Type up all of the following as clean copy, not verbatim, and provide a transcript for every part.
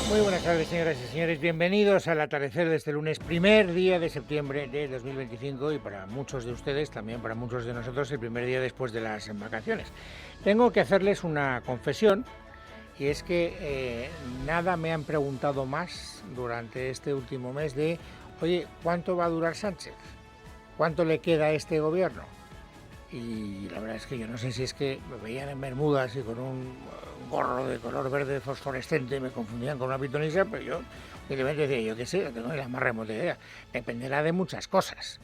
Muy buenas tardes, señoras y señores. Bienvenidos al atardecer de este lunes, primer día de septiembre de 2025 y para muchos de ustedes, también para muchos de nosotros, el primer día después de las vacaciones. Tengo que hacerles una confesión y es que nada me han preguntado más durante este último mes de, oye, ¿cuánto va a durar Sánchez? ¿Cuánto le queda a este gobierno? Y la verdad es que yo no sé si es que me veían en bermudas y con un gorro de color verde fosforescente y me confundían con una pitonisa, pero yo simplemente decía, yo qué sé, no tengo ni la más remota idea. Dependerá de muchas cosas.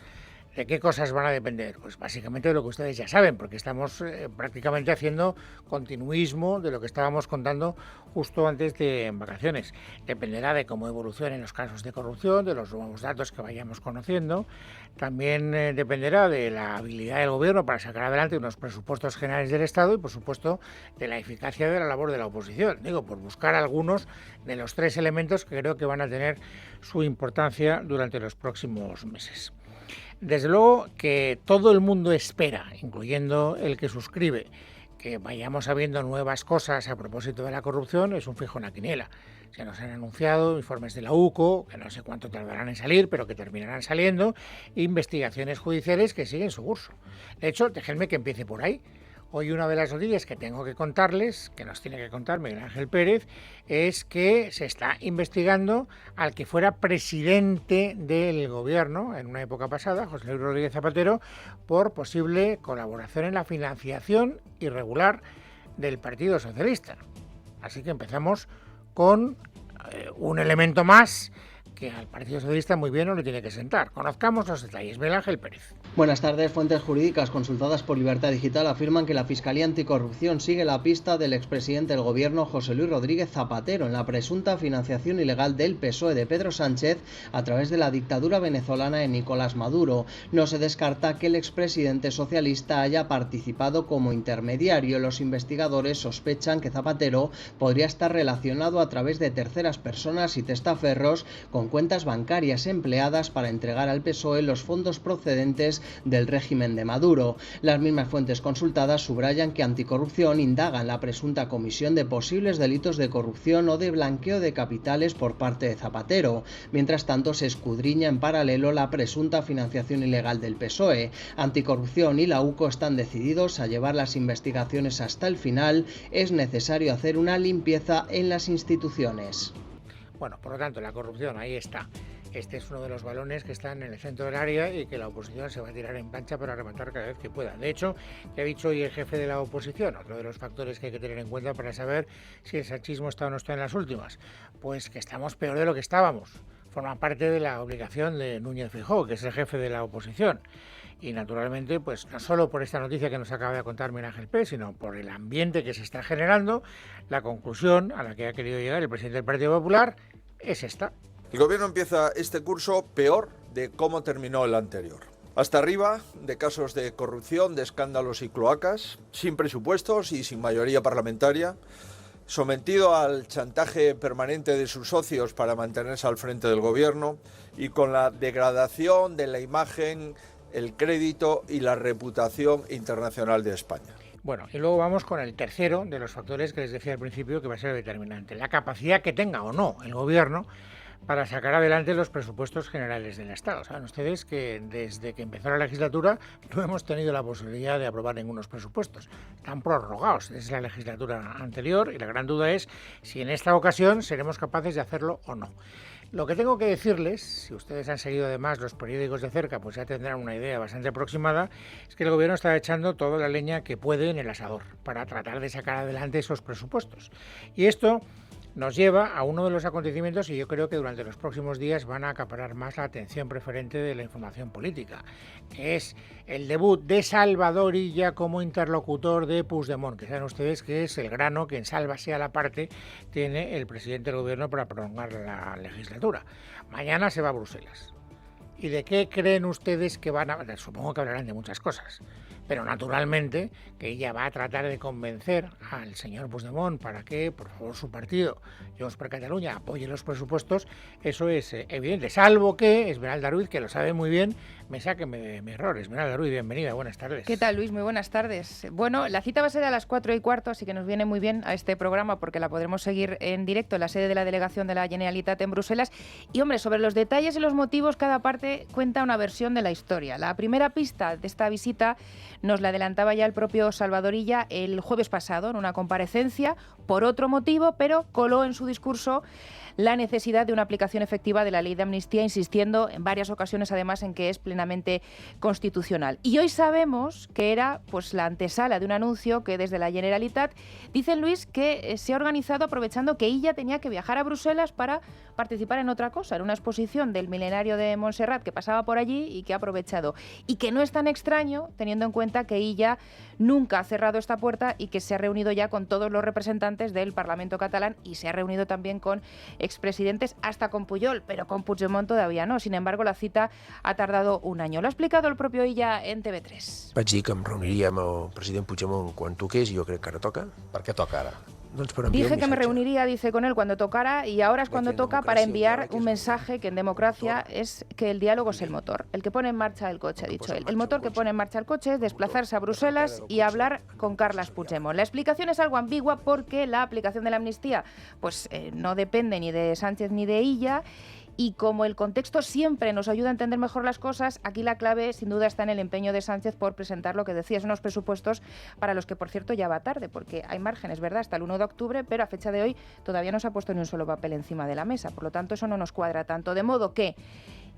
¿De qué cosas van a depender? Pues básicamente de lo que ustedes ya saben, porque estamos prácticamente haciendo continuismo de lo que estábamos contando justo antes de vacaciones. Dependerá de cómo evolucionen los casos de corrupción, de los nuevos datos que vayamos conociendo. También dependerá de la habilidad del gobierno para sacar adelante unos presupuestos generales del Estado y, por supuesto, de la eficacia de la labor de la oposición. Digo, por buscar algunos de los tres elementos que creo que van a tener su importancia durante los próximos meses. Desde luego que todo el mundo espera, incluyendo el que suscribe, que vayamos sabiendo nuevas cosas a propósito de la corrupción. Es un fijo en la quiniela. Se nos han anunciado informes de la UCO, que no sé cuánto tardarán en salir, pero que terminarán saliendo, investigaciones judiciales que siguen su curso. De hecho, déjenme que empiece por ahí. Hoy una de las noticias que tengo que contarles, que nos tiene que contar Miguel Ángel Pérez, es que se está investigando al que fuera presidente del gobierno en una época pasada, José Luis Rodríguez Zapatero, por posible colaboración en la financiación irregular del Partido Socialista. Así que empezamos con un elemento más que al Partido Socialista muy bien no le tiene que sentar. Conozcamos los detalles. Miguel Ángel Pérez. Buenas tardes. Fuentes jurídicas consultadas por Libertad Digital afirman que la Fiscalía Anticorrupción sigue la pista del expresidente del Gobierno, José Luis Rodríguez Zapatero, en la presunta financiación ilegal del PSOE de Pedro Sánchez a través de la dictadura venezolana de Nicolás Maduro. No se descarta que el expresidente socialista haya participado como intermediario. Los investigadores sospechan que Zapatero podría estar relacionado a través de terceras personas y testaferros con cuentas bancarias empleadas para entregar al PSOE los fondos procedentes del régimen de Maduro. Las mismas fuentes consultadas subrayan que Anticorrupción indaga en la presunta comisión de posibles delitos de corrupción o de blanqueo de capitales por parte de Zapatero. Mientras tanto, se escudriña en paralelo la presunta financiación ilegal del PSOE. Anticorrupción y la UCO están decididos a llevar las investigaciones hasta el final. Es necesario hacer una limpieza en las instituciones. Bueno, por lo tanto, la corrupción ahí está. Este es uno de los balones que están en el centro del área y que la oposición se va a tirar en plancha para rematar cada vez que pueda. De hecho, ya ha dicho hoy el jefe de la oposición, otro de los factores que hay que tener en cuenta para saber si el sanchismo está o no está en las últimas, pues que estamos peor de lo que estábamos. Forma parte de la obligación de Núñez Feijóo, que es el jefe de la oposición. Y naturalmente, pues no solo por esta noticia que nos acaba de contar Miguel Ángel Pérez, sino por el ambiente que se está generando, la conclusión a la que ha querido llegar el presidente del Partido Popular es esta. El gobierno empieza este curso peor de cómo terminó el anterior. Hasta arriba de casos de corrupción, de escándalos y cloacas, sin presupuestos y sin mayoría parlamentaria, sometido al chantaje permanente de sus socios para mantenerse al frente del gobierno y con la degradación de la imagen, el crédito y la reputación internacional de España. Bueno, y luego vamos con el tercero de los factores que les decía al principio que va a ser determinante, la capacidad que tenga o no el gobierno para sacar adelante los presupuestos generales del Estado. Saben ustedes que desde que empezó la legislatura no hemos tenido la posibilidad de aprobar ningunos presupuestos. Están prorrogados desde la legislatura anterior y la gran duda es si en esta ocasión seremos capaces de hacerlo o no. Lo que tengo que decirles, si ustedes han seguido además los periódicos de cerca, pues ya tendrán una idea bastante aproximada, es que el gobierno está echando toda la leña que puede en el asador para tratar de sacar adelante esos presupuestos. Y esto nos lleva a uno de los acontecimientos que yo creo que durante los próximos días van a acaparar más la atención preferente de la información política, que es el debut de Salvador Illa como interlocutor de Puigdemont, que saben ustedes que es el grano que en sálvase a la parte tiene el presidente del gobierno para prolongar la legislatura. Mañana se va a Bruselas. ¿Y de qué creen ustedes que van a hablar? Supongo que hablarán de muchas cosas, pero naturalmente que ella va a tratar de convencer al señor Puigdemont para que, por favor, su partido, Junts per Catalunya, apoye los presupuestos. Eso es evidente, salvo que Esmeralda Ruiz, que lo sabe muy bien, me saque mi error. Esmeralda Ruiz, bienvenida, buenas tardes. ¿Qué tal, Luis? Muy buenas tardes. Bueno, la cita va a ser a las 4:15, así que nos viene muy bien a este programa porque la podremos seguir en directo en la sede de la delegación de la Generalitat en Bruselas. Y, hombre, sobre los detalles y los motivos, cada parte cuenta una versión de la historia. La primera pista de esta visita nos la adelantaba ya el propio Salvador Illa el jueves pasado en una comparecencia por otro motivo, pero coló en su discurso la necesidad de una aplicación efectiva de la ley de amnistía, insistiendo en varias ocasiones además en que es plenamente constitucional. Y hoy sabemos que era pues la antesala de un anuncio que desde la Generalitat dicen, Luis, que se ha organizado aprovechando que ella tenía que viajar a Bruselas para participar en otra cosa, en una exposición del milenario de Montserrat que pasaba por allí y que ha aprovechado. Y que no es tan extraño teniendo en cuenta que ella nunca ha cerrado esta puerta y que se ha reunido ya con todos los representantes del Parlamento catalán y se ha reunido también con expresidentes, hasta con Pujol, pero con Puigdemont todavía no. Sin embargo, la cita ha tardado un año. Lo ha explicado el propio Illa en TV3. Vaig dir que em reuniria amb el president Puigdemont quan toqués i jo crec que ara toca. Per què toca ara? Dije que me reuniría, dice, con él cuando tocara y ahora es cuando toca para enviar un mensaje que en democracia es que el diálogo es el motor, el que pone en marcha el coche, ha dicho él. El motor que pone en marcha el coche es desplazarse a Bruselas y hablar con Carles Puigdemont. La explicación es algo ambigua porque la aplicación de la amnistía pues no depende ni de Sánchez ni de Illa. Y como el contexto siempre nos ayuda a entender mejor las cosas, aquí la clave sin duda está en el empeño de Sánchez por presentar lo que decías, unos presupuestos para los que, por cierto, ya va tarde, porque hay márgenes, ¿verdad?, hasta el 1 de octubre, pero a fecha de hoy todavía no se ha puesto ni un solo papel encima de la mesa. Por lo tanto, eso no nos cuadra tanto. De modo que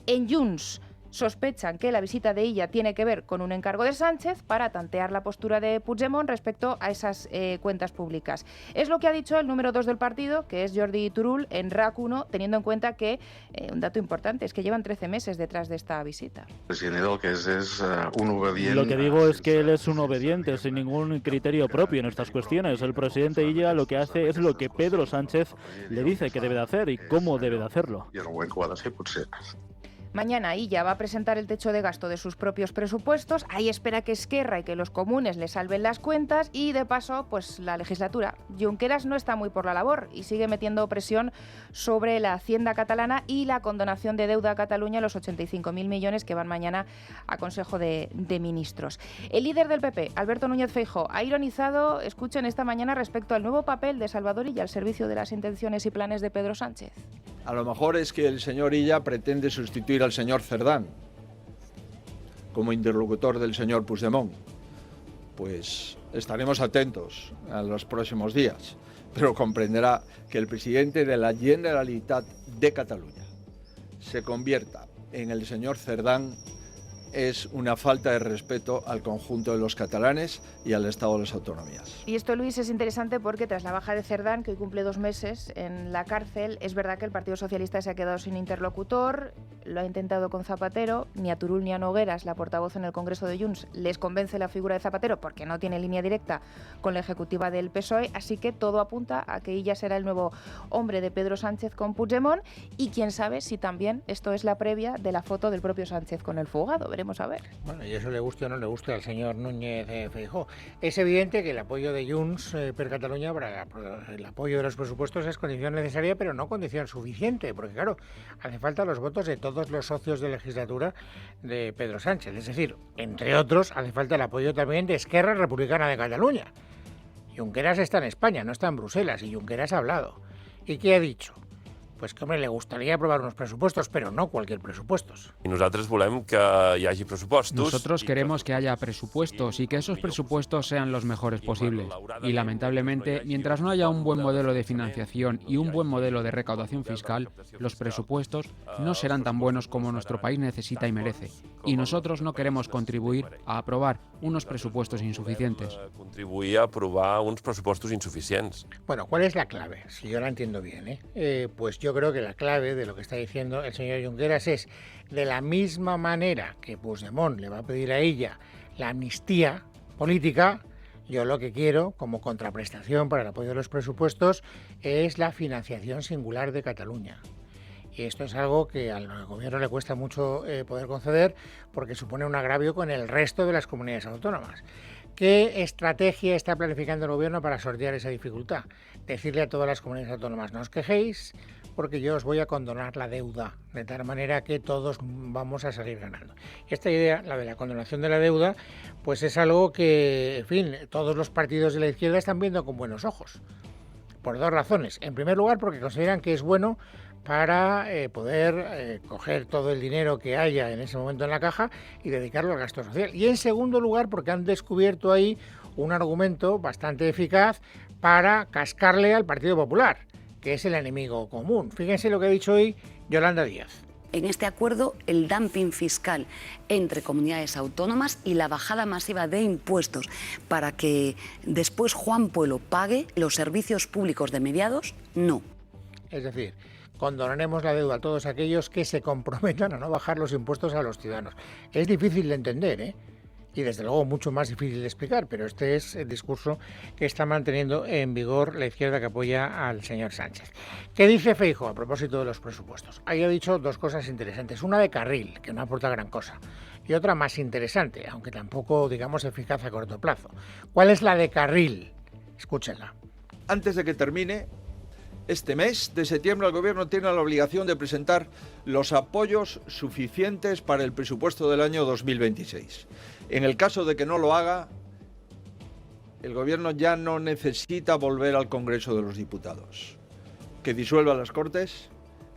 en Junts sospechan que la visita de Illa tiene que ver con un encargo de Sánchez para tantear la postura de Puigdemont respecto a esas cuentas públicas. Es lo que ha dicho el número 2 del partido, que es Jordi Turull, en RAC1, teniendo en cuenta que, un dato importante, es que llevan 13 meses detrás de esta visita. Lo que digo es que él es un obediente, sin ningún criterio propio en estas cuestiones. El presidente Illa lo que hace es lo que Pedro Sánchez le dice que debe de hacer y cómo debe de hacerlo. Mañana Illa va a presentar el techo de gasto de sus propios presupuestos. Ahí espera que Esquerra y que los comunes le salven las cuentas y, de paso, pues la legislatura. Junqueras no está muy por la labor y sigue metiendo presión sobre la Hacienda catalana y la condonación de deuda a Cataluña, los 85.000 millones que van mañana a Consejo de Ministros. El líder del PP, Alberto Núñez Feijóo, ha ironizado, escuchen, esta mañana respecto al nuevo papel de Salvador Illa al servicio de las intenciones y planes de Pedro Sánchez. A lo mejor es que el señor Illa pretende sustituir al señor Cerdán como interlocutor del señor Puigdemont. Pues estaremos atentos a los próximos días, pero comprenderá que el presidente de la Generalitat de Cataluña se convierta en el señor Cerdán es una falta de respeto al conjunto de los catalanes y al Estado de las autonomías. Y esto, Luis, es interesante porque tras la baja de Cerdán, que hoy cumple 2 meses en la cárcel, es verdad que el Partido Socialista se ha quedado sin interlocutor, lo ha intentado con Zapatero, ni a Turull ni a Nogueras, la portavoz en el Congreso de Junts, les convence la figura de Zapatero porque no tiene línea directa con la ejecutiva del PSOE, así que todo apunta a que ella será el nuevo hombre de Pedro Sánchez con Puigdemont y quién sabe si también esto es la previa de la foto del propio Sánchez con el fugado. Veremos a ver. Bueno, y eso le guste o no le guste al señor Núñez Feijóo. Es evidente que el apoyo de Junts per Catalunya para el apoyo de los presupuestos es condición necesaria, pero no condición suficiente, porque claro, hace falta los votos de todos los socios de legislatura de Pedro Sánchez. Es decir, entre otros, hace falta el apoyo también de Esquerra Republicana de Cataluña. Junqueras está en España, no está en Bruselas, y Junqueras ha hablado. ¿Y qué ha dicho? Pues que, hombre, le gustaría aprobar unos presupuestos, pero no cualquier presupuestos. Y nosotros volem que hi hagi pressupostos. Nosotros queremos que haya presupuestos y que esos presupuestos sean los mejores posibles. Y lamentablemente, mientras no haya un buen modelo de financiación y un buen modelo de recaudación fiscal, los presupuestos no serán tan buenos como nuestro país necesita y merece. Y nosotros no queremos contribuir a aprobar unos presupuestos insuficientes. Contribuir a aprobar unos presupuestos insuficientes. Bueno, ¿cuál es la clave? Si yo la entiendo bien, pues yo creo que la clave de lo que está diciendo el señor Junqueras es, de la misma manera que Puigdemont le va a pedir a ella la amnistía política, yo lo que quiero, como contraprestación para el apoyo de los presupuestos, es la financiación singular de Cataluña. Y esto es algo que al gobierno le cuesta mucho poder conceder porque supone un agravio con el resto de las comunidades autónomas. ¿Qué estrategia está planificando el gobierno para sortear esa dificultad? Decirle a todas las comunidades autónomas, no os quejéis porque yo os voy a condonar la deuda, de tal manera que todos vamos a salir ganando. Esta idea, la de la condonación de la deuda, pues es algo que, en fin, todos los partidos de la izquierda están viendo con buenos ojos, por dos razones. En primer lugar, porque consideran que es bueno para poder coger todo el dinero que haya en ese momento en la caja y dedicarlo al gasto social. Y en segundo lugar, porque han descubierto ahí un argumento bastante eficaz para cascarle al Partido Popular, que es el enemigo común. Fíjense lo que ha dicho hoy Yolanda Díaz. En este acuerdo, el dumping fiscal entre comunidades autónomas y la bajada masiva de impuestos para que después Juan Pueblo pague los servicios públicos de mediados, no. Es decir, condonaremos la deuda a todos aquellos que se comprometan a no bajar los impuestos a los ciudadanos. Es difícil de entender, ¿eh? Y desde luego mucho más difícil de explicar, pero este es el discurso que está manteniendo en vigor la izquierda que apoya al señor Sánchez. ¿Qué dice Feijóo a propósito de los presupuestos? Ahí ha dicho dos cosas interesantes. Una de carril, que no aporta gran cosa, y otra más interesante, aunque tampoco, digamos, eficaz a corto plazo. ¿Cuál es la de carril? Escúchenla. Antes de que termine este mes de septiembre, el Gobierno tiene la obligación de presentar los apoyos suficientes para el presupuesto del año 2026. En el caso de que no lo haga, el Gobierno ya no necesita volver al Congreso de los Diputados, que disuelva las Cortes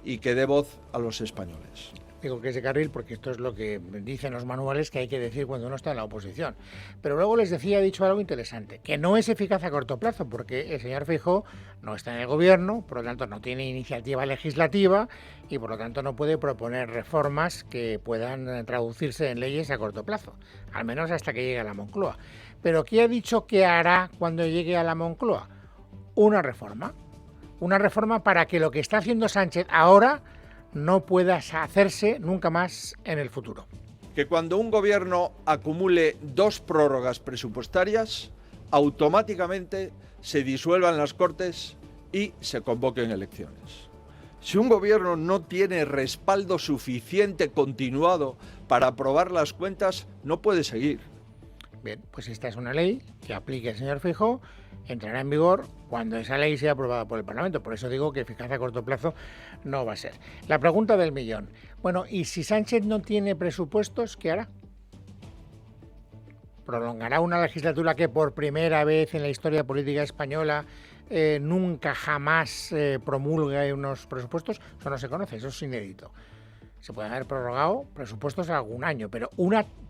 y que dé voz a los españoles. Digo que es de carril porque esto es lo que dicen los manuales que hay que decir cuando uno está en la oposición. Pero luego les decía, ha dicho algo interesante, que no es eficaz a corto plazo porque el señor Feijóo no está en el gobierno, por lo tanto no tiene iniciativa legislativa y por lo tanto no puede proponer reformas que puedan traducirse en leyes a corto plazo, al menos hasta que llegue a la Moncloa. Pero ¿qué ha dicho que hará cuando llegue a la Moncloa? Una reforma para que lo que está haciendo Sánchez ahora no pueda hacerse nunca más en el futuro. Que cuando un gobierno acumule 2 prórrogas presupuestarias, automáticamente se disuelvan las Cortes y se convoquen elecciones. Si un gobierno no tiene respaldo suficiente continuado para aprobar las cuentas, no puede seguir. Bien, pues esta es una ley que aplique el señor Feijóo, entrará en vigor cuando esa ley sea aprobada por el Parlamento. Por eso digo que eficaz a corto plazo no va a ser. La pregunta del millón. Bueno, ¿y si Sánchez no tiene presupuestos, qué hará? ¿Prolongará una legislatura que por primera vez en la historia política española nunca jamás promulga unos presupuestos? Eso no se conoce, eso es inédito. Se pueden haber prorrogado presupuestos algún año, pero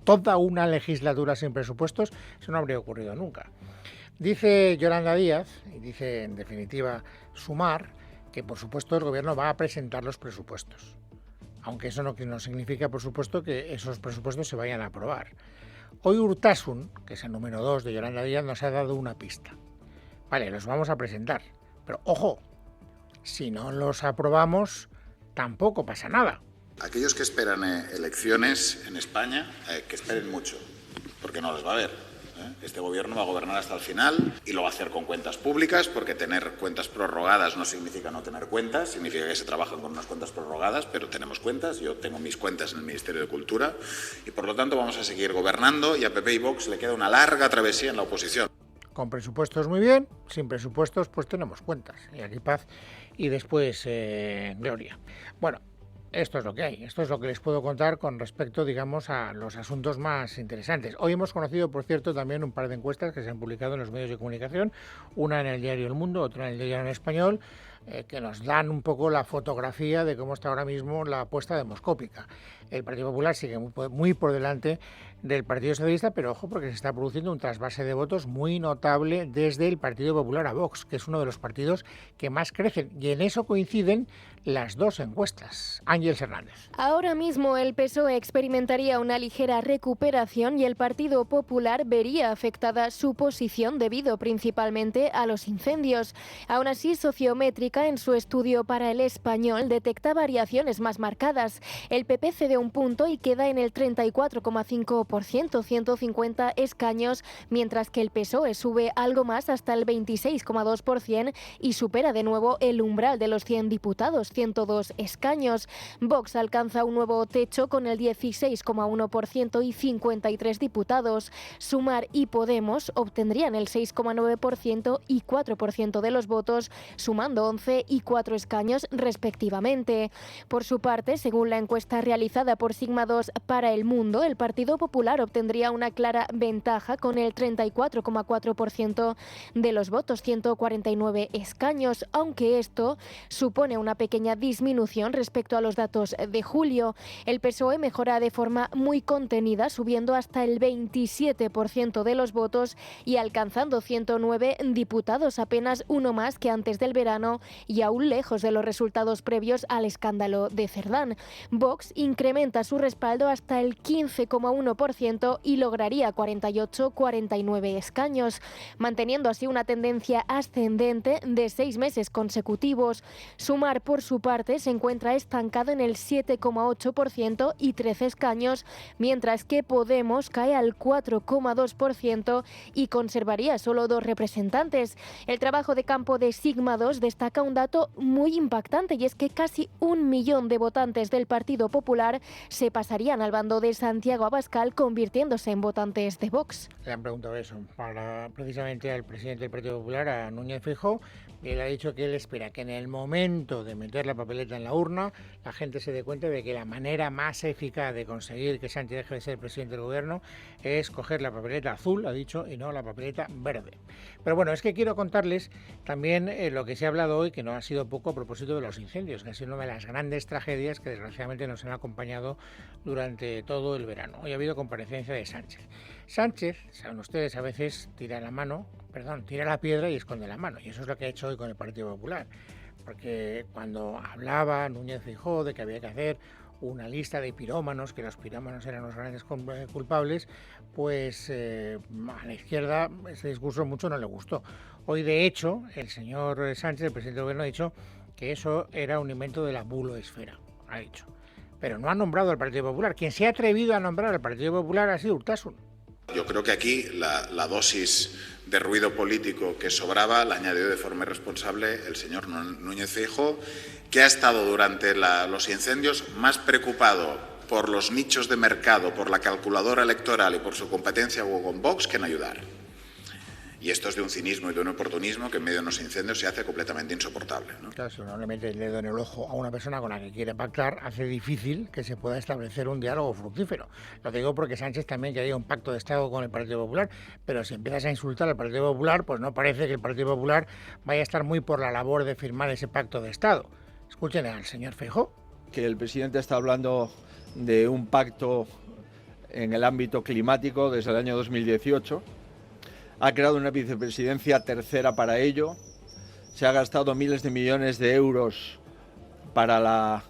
toda una legislatura sin presupuestos, eso no habría ocurrido nunca. Dice Yolanda Díaz, y dice en definitiva Sumar, que por supuesto el gobierno va a presentar los presupuestos. Aunque eso no significa, por supuesto, que esos presupuestos se vayan a aprobar. Hoy Urtasun, que es el número 2 de Yolanda Díaz, nos ha dado una pista. Vale, los vamos a presentar, pero ojo, si no los aprobamos, tampoco pasa nada. Aquellos que esperan elecciones en España, que esperen mucho, porque no las va a haber. Este gobierno va a gobernar hasta el final y lo va a hacer con cuentas públicas, porque tener cuentas prorrogadas no significa no tener cuentas, significa que se trabajan con unas cuentas prorrogadas, pero tenemos cuentas, yo tengo mis cuentas en el Ministerio de Cultura y por lo tanto vamos a seguir gobernando y a PP y Vox le queda una larga travesía en la oposición. Con presupuestos muy bien, sin presupuestos pues tenemos cuentas, y aquí paz y después gloria. Bueno, esto es lo que hay, esto es lo que les puedo contar con respecto, digamos, a los asuntos más interesantes. Hoy hemos conocido, por cierto, también un par de encuestas que se han publicado en los medios de comunicación, una en el diario El Mundo, otra en el diario En Español, que nos dan un poco la fotografía de cómo está ahora mismo la apuesta demoscópica. El Partido Popular sigue muy por delante del Partido Socialista, pero ojo porque se está produciendo un trasvase de votos muy notable desde el Partido Popular a Vox, que es uno de los partidos que más crecen, y en eso coinciden las dos encuestas. Ángeles Hernández. Ahora mismo el PSOE experimentaría una ligera recuperación y el Partido Popular vería afectada su posición debido principalmente a los incendios. Aún así, Sociométrica Democrática, en su estudio para El Español, detecta variaciones más marcadas. El PP cede un punto y queda en el 34,5%, 150 escaños, mientras que el PSOE sube algo más hasta el 26,2% y supera de nuevo el umbral de los 100 diputados, 102 escaños. Vox alcanza un nuevo techo con el 16,1% y 53 diputados. Sumar y Podemos obtendrían el 6,9% y 4% de los votos, sumando 11 y 4 escaños respectivamente. Por su parte, según la encuesta realizada por Sigma 2 para El Mundo, el Partido Popular obtendría una clara ventaja con el 34,4% de los votos, 149 escaños, aunque esto supone una pequeña disminución respecto a los datos de julio. El PSOE mejora de forma muy contenida, subiendo hasta el 27% de los votos y alcanzando 109 diputados, apenas uno más que antes del verano y aún lejos de los resultados previos al escándalo de Cerdán. Vox incrementa su respaldo hasta el 15,1% y lograría 48-49 escaños, manteniendo así una tendencia ascendente de 6 meses consecutivos. Sumar, por su parte, se encuentra estancado en el 7,8% y 13 escaños, mientras que Podemos cae al 4,2% y conservaría solo 2 representantes. El trabajo de campo de Sigma 2 destaca un dato muy impactante, y es que casi 1 millón de votantes del Partido Popular se pasarían al bando de Santiago Abascal, convirtiéndose en votantes de Vox. Le han preguntado eso precisamente al presidente del Partido Popular, a Núñez Feijóo, y él ha dicho que él espera que en el momento de meter la papeleta en la urna la gente se dé cuenta de que la manera más eficaz de conseguir que Sánchez deje de ser presidente del gobierno es coger la papeleta azul, ha dicho, y no la papeleta verde. Pero bueno, es que quiero contarles también lo que se ha hablado hoy, que no ha sido poco, a propósito de los incendios, que ha sido una de las grandes tragedias que desgraciadamente nos han acompañado durante todo el verano. Hoy ha habido comparecencia de Sánchez. Sánchez, saben ustedes, a veces tira la piedra y esconde la mano, y eso es lo que ha hecho hoy con el Partido Popular, porque cuando hablaba Núñez Feijóo de que había que hacer una lista de pirómanos, que los pirómanos eran los grandes culpables, pues a la izquierda ese discurso mucho no le gustó. Hoy, de hecho, el señor Sánchez, el presidente del gobierno, ha dicho que eso era un invento de la buloesfera, ha dicho. Pero no ha nombrado al Partido Popular. Quien se ha atrevido a nombrar al Partido Popular ha sido Urtasun. Yo creo que aquí la dosis de ruido político que sobraba la añadió de forma irresponsable el señor Núñez Feijóo, que ha estado durante los incendios más preocupado por los nichos de mercado, por la calculadora electoral y por su competencia con Vox que en ayudar. Y esto es de un cinismo y de un oportunismo que en medio de unos incendios se hace completamente insoportable, ¿no? Claro, si uno le mete el dedo en el ojo a una persona con la que quiere pactar, hace difícil que se pueda establecer un diálogo fructífero. Lo digo porque Sánchez también quería un pacto de Estado con el Partido Popular, pero si empiezas a insultar al Partido Popular, pues no parece que el Partido Popular vaya a estar muy por la labor de firmar ese pacto de Estado. Escuchen al señor Feijóo. Que el presidente está hablando de un pacto en el ámbito climático desde el año 2018. Ha creado una vicepresidencia tercera para ello. Se ha gastado miles de millones de euros para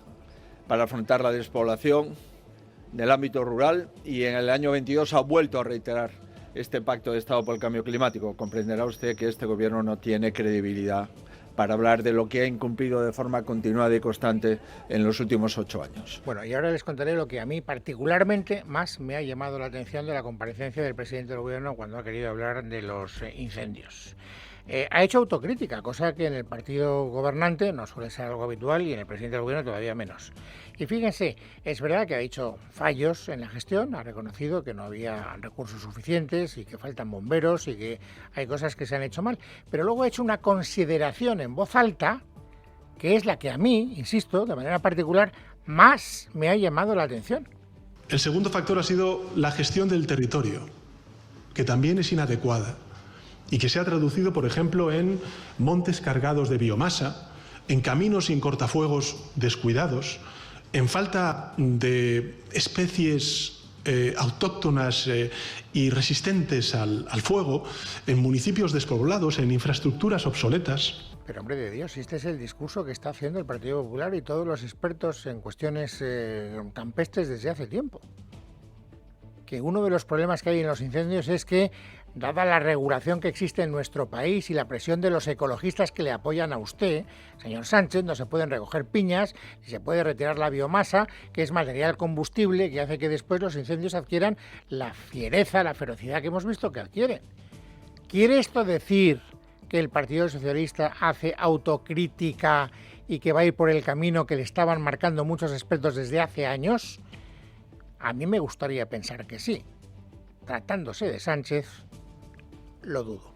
afrontar la despoblación del ámbito rural, y en el año 22 ha vuelto a reiterar este pacto de Estado por el cambio climático. Comprenderá usted que este gobierno no tiene credibilidad para hablar de lo que ha incumplido de forma continuada y constante en los últimos 8 años. Bueno, y ahora les contaré lo que a mí particularmente más me ha llamado la atención de la comparecencia del presidente del gobierno cuando ha querido hablar de los incendios. Ha hecho autocrítica, cosa que en el partido gobernante no suele ser algo habitual y en el presidente del gobierno todavía menos. Y fíjense, es verdad que ha dicho fallos en la gestión, ha reconocido que no había recursos suficientes y que faltan bomberos y que hay cosas que se han hecho mal, pero luego ha hecho una consideración en voz alta, que es la que a mí, insisto, de manera particular, más me ha llamado la atención. El segundo factor ha sido la gestión del territorio, que también es inadecuada y que se ha traducido, por ejemplo, en montes cargados de biomasa, en caminos sin cortafuegos descuidados, en falta de especies autóctonas y resistentes al fuego, en municipios despoblados, en infraestructuras obsoletas. Pero hombre de Dios, este es el discurso que está haciendo el Partido Popular y todos los expertos en cuestiones campestres desde hace tiempo. Que uno de los problemas que hay en los incendios es que dada la regulación que existe en nuestro país y la presión de los ecologistas que le apoyan a usted, señor Sánchez, no se pueden recoger piñas ni se puede retirar la biomasa, que es material combustible que hace que después los incendios adquieran la fiereza, la ferocidad que hemos visto que adquieren. ¿Quiere esto decir que el Partido Socialista hace autocrítica y que va a ir por el camino que le estaban marcando muchos expertos desde hace años? A mí me gustaría pensar que sí. Tratándose de Sánchez, lo dudo.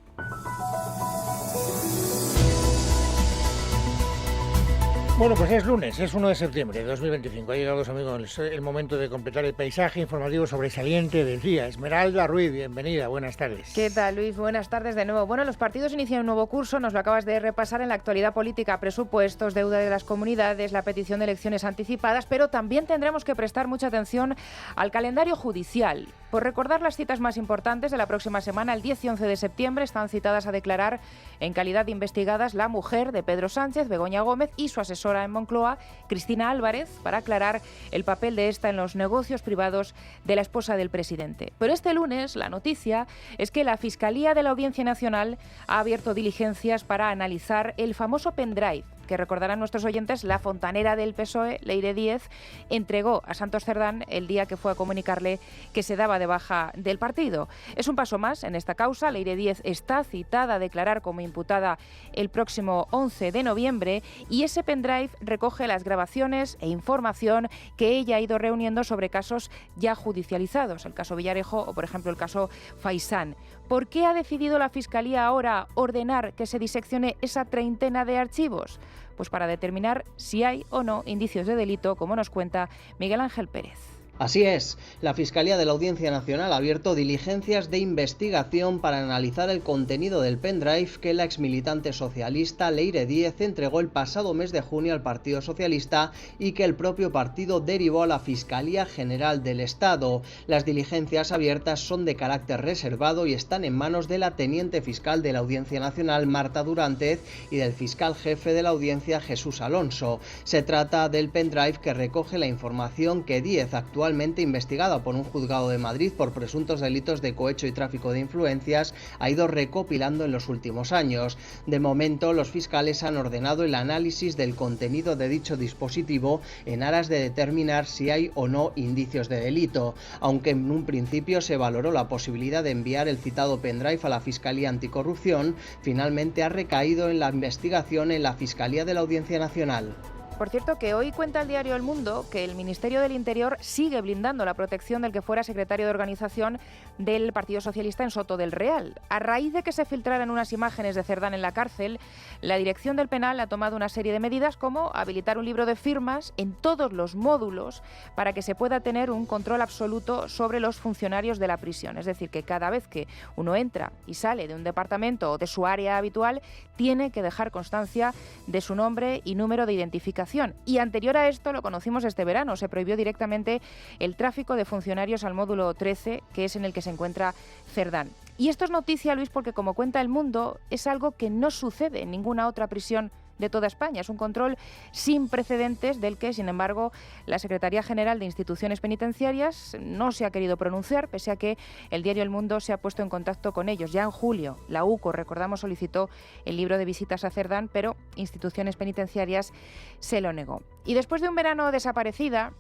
Bueno, pues es lunes, es 1 de septiembre de 2025. Ha llegado, amigos, el momento de completar el paisaje informativo sobresaliente del día. Esmeralda Ruiz, bienvenida, buenas tardes. ¿Qué tal, Luis? Buenas tardes de nuevo. Bueno, los partidos inician un nuevo curso, nos lo acabas de repasar, en la actualidad política, presupuestos, deuda de las comunidades, la petición de elecciones anticipadas, pero también tendremos que prestar mucha atención al calendario judicial. Por recordar las citas más importantes de la próxima semana, el 10 y 11 de septiembre están citadas a declarar en calidad de investigadas la mujer de Pedro Sánchez, Begoña Gómez, y su asesora en Moncloa, Cristina Álvarez, para aclarar el papel de esta en los negocios privados de la esposa del presidente. Pero este lunes la noticia es que la Fiscalía de la Audiencia Nacional ha abierto diligencias para analizar el famoso pendrive que, recordarán nuestros oyentes, la fontanera del PSOE, Leire Díez, entregó a Santos Cerdán el día que fue a comunicarle que se daba de baja del partido. Es un paso más en esta causa. Leire Díez está citada a declarar como imputada el próximo 11 de noviembre y ese pendrive recoge las grabaciones e información que ella ha ido reuniendo sobre casos ya judicializados, el caso Villarejo o, por ejemplo, el caso Faisán. ¿Por qué ha decidido la Fiscalía ahora ordenar que se diseccione esa treintena de archivos? Pues para determinar si hay o no indicios de delito, como nos cuenta Miguel Ángel Pérez. Así es, la Fiscalía de la Audiencia Nacional ha abierto diligencias de investigación para analizar el contenido del pendrive que la exmilitante socialista Leire Díez entregó el pasado mes de junio al Partido Socialista y que el propio partido derivó a la Fiscalía General del Estado. Las diligencias abiertas son de carácter reservado y están en manos de la teniente fiscal de la Audiencia Nacional, Marta Durantez, y del fiscal jefe de la Audiencia, Jesús Alonso. Se trata del pendrive que recoge la información que Díez, actualmente investigada por un juzgado de Madrid por presuntos delitos de cohecho y tráfico de influencias, ha ido recopilando en los últimos años. De momento, los fiscales han ordenado el análisis del contenido de dicho dispositivo en aras de determinar si hay o no indicios de delito, aunque en un principio se valoró la posibilidad de enviar el citado pendrive a la Fiscalía Anticorrupción. Finalmente ha recaído en la investigación en la Fiscalía de la Audiencia Nacional. Por cierto, que hoy cuenta el diario El Mundo que el Ministerio del Interior sigue blindando la protección del que fuera secretario de organización del Partido Socialista en Soto del Real. A raíz de que se filtraran unas imágenes de Cerdán en la cárcel, la dirección del penal ha tomado una serie de medidas, como habilitar un libro de firmas en todos los módulos para que se pueda tener un control absoluto sobre los funcionarios de la prisión. Es decir, que cada vez que uno entra y sale de un departamento o de su área habitual, tiene que dejar constancia de su nombre y número de identificación. Y anterior a esto, lo conocimos este verano, se prohibió directamente el tráfico de funcionarios al módulo 13, que es en el que se encuentra Cerdán. Y esto es noticia, Luis, porque, como cuenta El Mundo, es algo que no sucede en ninguna otra prisión de toda España. Es un control sin precedentes del que, sin embargo, la Secretaría General de Instituciones Penitenciarias no se ha querido pronunciar, pese a que el diario El Mundo se ha puesto en contacto con ellos. Ya en julio, la UCO, recordamos, solicitó el libro de visitas a Cerdán, pero Instituciones Penitenciarias se lo negó. Y después de un verano desaparecida,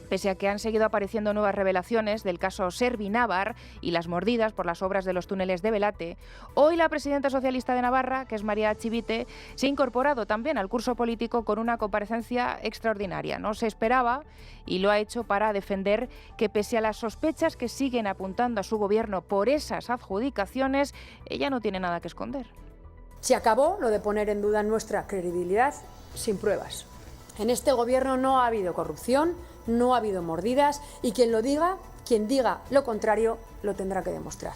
pese a que han seguido apareciendo nuevas revelaciones del caso Servinávar y las mordidas por las obras de los túneles de Belate, hoy la presidenta socialista de Navarra, que es María Chivite, se ha incorporado también al curso político con una comparecencia extraordinaria. No se esperaba y lo ha hecho para defender que, pese a las sospechas que siguen apuntando a su gobierno por esas adjudicaciones, ella no tiene nada que esconder. Se acabó lo de poner en duda nuestra credibilidad sin pruebas. En este gobierno no ha habido corrupción, no ha habido mordidas y quien diga lo contrario, lo tendrá que demostrar.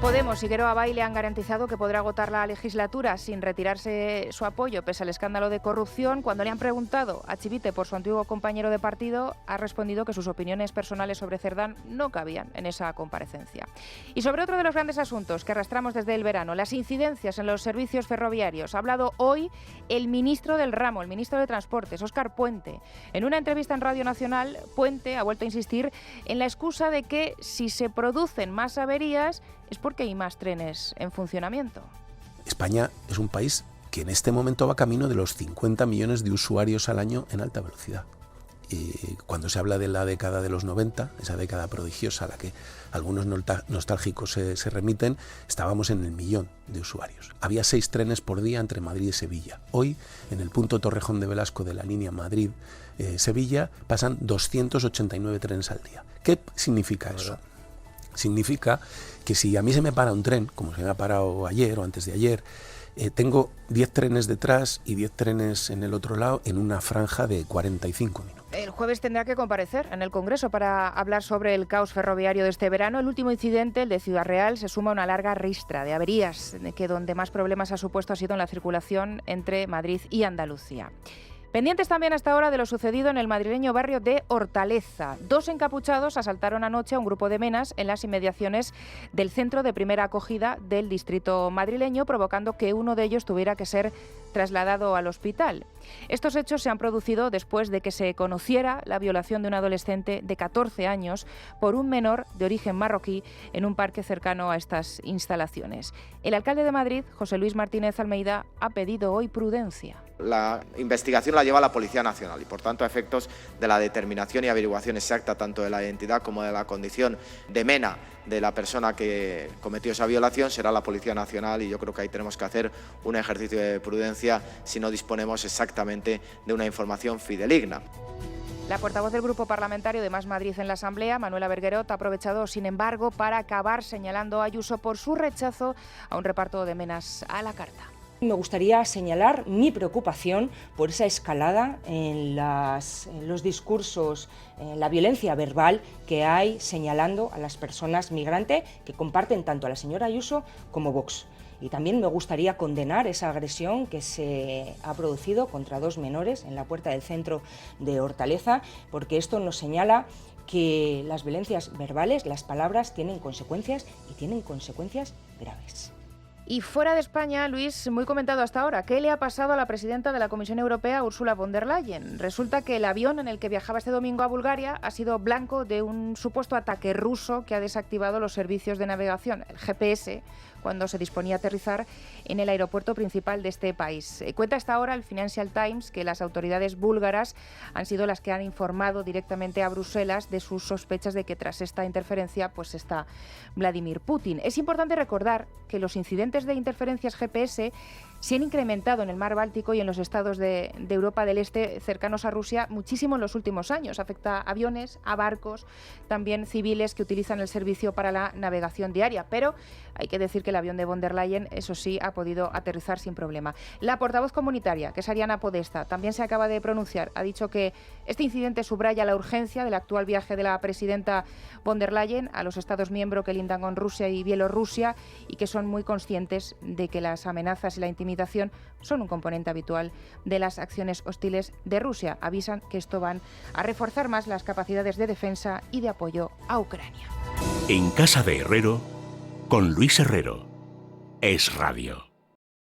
Podemos y Geroa Bai le han garantizado que podrá agotar la legislatura sin retirarse su apoyo pese al escándalo de corrupción. Cuando le han preguntado a Chivite por su antiguo compañero de partido, ha respondido que sus opiniones personales sobre Cerdán no cabían en esa comparecencia. Y sobre otro de los grandes asuntos que arrastramos desde el verano, las incidencias en los servicios ferroviarios, ha hablado hoy el ministro del ramo, el ministro de Transportes, Óscar Puente. En una entrevista en Radio Nacional, Puente ha vuelto a insistir en la excusa de que si se producen más averías es porque hay más trenes en funcionamiento. España es un país que en este momento va camino de los 50 millones de usuarios al año en alta velocidad. Y cuando se habla de la década de los 90, esa década prodigiosa a la que algunos nostálgicos se remiten, estábamos en el 1.000.000 de usuarios. Había 6 trenes por día entre Madrid y Sevilla. Hoy, en el punto Torrejón de Velasco de la línea Madrid-Sevilla, pasan 289 trenes al día. ¿Qué significa eso? Significa que si a mí se me para un tren, como se me ha parado ayer o antes de ayer, tengo 10 trenes detrás y 10 trenes en el otro lado en una franja de 45 minutos. El jueves tendrá que comparecer en el Congreso para hablar sobre el caos ferroviario de este verano. El último incidente, el de Ciudad Real, se suma a una larga ristra de averías, que donde más problemas ha supuesto ha sido en la circulación entre Madrid y Andalucía. Pendientes también hasta ahora de lo sucedido en el madrileño barrio de Hortaleza. 2 encapuchados asaltaron anoche a un grupo de menas en las inmediaciones del centro de primera acogida del distrito madrileño, provocando que uno de ellos tuviera que ser trasladado al hospital. Estos hechos se han producido después de que se conociera la violación de un adolescente de 14 años por un menor de origen marroquí en un parque cercano a estas instalaciones. El alcalde de Madrid, José Luis Martínez Almeida, ha pedido hoy prudencia. La investigación la lleva la Policía Nacional y, por tanto, a efectos de la determinación y averiguación exacta tanto de la identidad como de la condición de mena de la persona que cometió esa violación, será la Policía Nacional, y yo creo que ahí tenemos que hacer un ejercicio de prudencia si no disponemos exactamente de una información fidedigna. La portavoz del Grupo Parlamentario de Más Madrid en la Asamblea, Manuela Berguerot, ha aprovechado, sin embargo, para acabar señalando a Ayuso por su rechazo a un reparto de menas a la carta. Me gustaría señalar mi preocupación por esa escalada en los discursos, en la violencia verbal que hay señalando a las personas migrantes que comparten tanto a la señora Ayuso como Vox. Y también me gustaría condenar esa agresión que se ha producido contra 2 menores en la puerta del centro de Hortaleza, porque esto nos señala que las violencias verbales, las palabras, tienen consecuencias y tienen consecuencias graves. Y fuera de España, Luis, muy comentado hasta ahora, ¿qué le ha pasado a la presidenta de la Comisión Europea, Ursula von der Leyen? Resulta que el avión en el que viajaba este domingo a Bulgaria ha sido blanco de un supuesto ataque ruso que ha desactivado los servicios de navegación, el GPS, cuando se disponía a aterrizar en el aeropuerto principal de este país. Cuenta hasta ahora el Financial Times que las autoridades búlgaras han sido las que han informado directamente a Bruselas de sus sospechas de que tras esta interferencia pues está Vladimir Putin. Es importante recordar que los incidentes de interferencias GPS se han incrementado en el mar Báltico y en los estados de Europa del Este cercanos a Rusia muchísimo en los últimos años. Afecta a aviones, a barcos, también civiles que utilizan el servicio para la navegación diaria. Pero hay que decir que el avión de von der Leyen, eso sí, ha podido aterrizar sin problema. La portavoz comunitaria, que es Ariana Podesta, también se acaba de pronunciar. Ha dicho que este incidente subraya la urgencia del actual viaje de la presidenta von der Leyen a los estados miembros que lindan con Rusia y Bielorrusia y que son muy conscientes de que las amenazas y la intimidación son un componente habitual de las acciones hostiles de Rusia. Avisan que esto van a reforzar más las capacidades de defensa y de apoyo a Ucrania. En Casa de Herrero, con Luis Herrero. Es Radio.